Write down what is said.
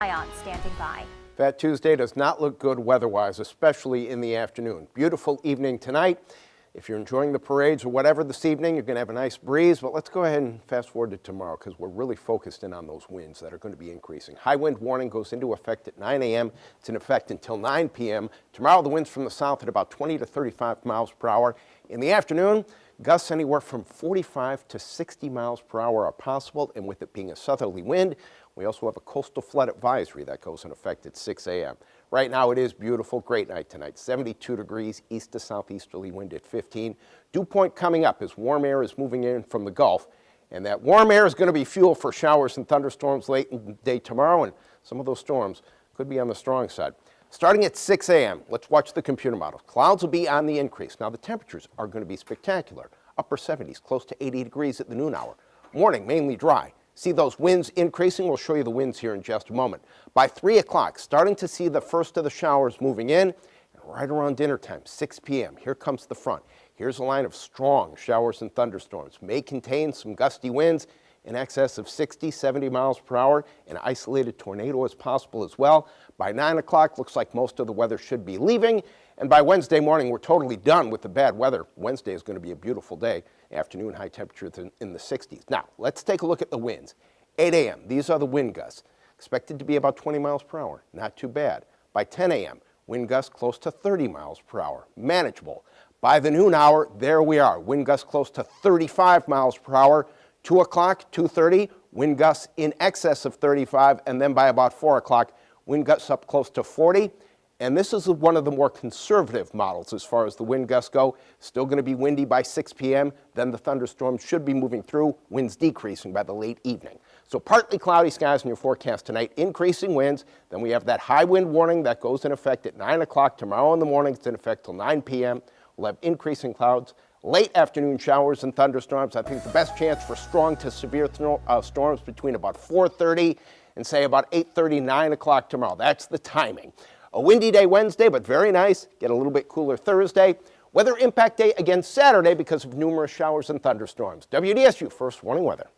Ion standing by. Fat Tuesday does not look good weather-wise, especially in the afternoon. Beautiful evening tonight. If you're enjoying the parades or whatever this evening, you're going to have a nice breeze. But let's go ahead and fast forward to tomorrow because we're really focused in on those winds that are going to be increasing. High wind warning goes into effect at 9 a.m. It's in effect until 9 p.m. Tomorrow, the winds from the south at about 20 to 35 miles per hour. In the afternoon, gusts anywhere from 45 to 60 miles per hour are possible, and with it being a southerly wind, we also have a coastal flood advisory that goes in effect at 6 a.m. Right now it is beautiful, great night tonight, 72 degrees, east to southeasterly wind at 15. Dew point coming up as warm air is moving in from the Gulf, and that warm air is going to be fuel for showers and thunderstorms late in the day tomorrow, and some of those storms could be on the strong side. Starting at 6 a.m., let's watch the computer model. Clouds will be on the increase. Now the temperatures are going to be spectacular. Upper 70s, close to 80 degrees at the noon hour. Morning, mainly dry. See those winds increasing? We'll show you the winds here in just a moment. By 3 o'clock, starting to see the first of the showers moving in. And right around dinner time, 6 p.m., here comes the front. Here's a line of strong showers and thunderstorms. May contain some gusty winds in excess of 60, 70 miles per hour. An isolated tornado is possible as well. By 9 o'clock, looks like most of the weather should be leaving. And by Wednesday morning, we're totally done with the bad weather. Wednesday is going to be a beautiful day. Afternoon high temperatures in the 60s. Now, let's take a look at the winds. 8 a.m., these are the wind gusts. Expected to be about 20 miles per hour. Not too bad. By 10 a.m., wind gusts close to 30 miles per hour. Manageable. By the noon hour, there we are. Wind gusts close to 35 miles per hour. 2 o'clock, 2:30, wind gusts in excess of 35. And then by about 4 o'clock, wind gusts up close to 40. And this is one of the more conservative models as far as the wind gusts go. Still going to be windy by 6 p.m. Then the thunderstorms should be moving through, winds decreasing by the late evening. So partly cloudy skies in your forecast tonight, increasing winds. Then we have that high wind warning that goes in effect at 9 o'clock tomorrow in the morning. It's in effect till 9 p.m. We'll have increasing clouds, late afternoon showers and thunderstorms. I think the best chance for strong to severe storms between about 4:30 and say about 8:30, 9 o'clock tomorrow. That's the timing. A windy day Wednesday, but very nice. Get a little bit cooler Thursday. Weather impact day again Saturday because of numerous showers and thunderstorms. WDSU First Warning Weather.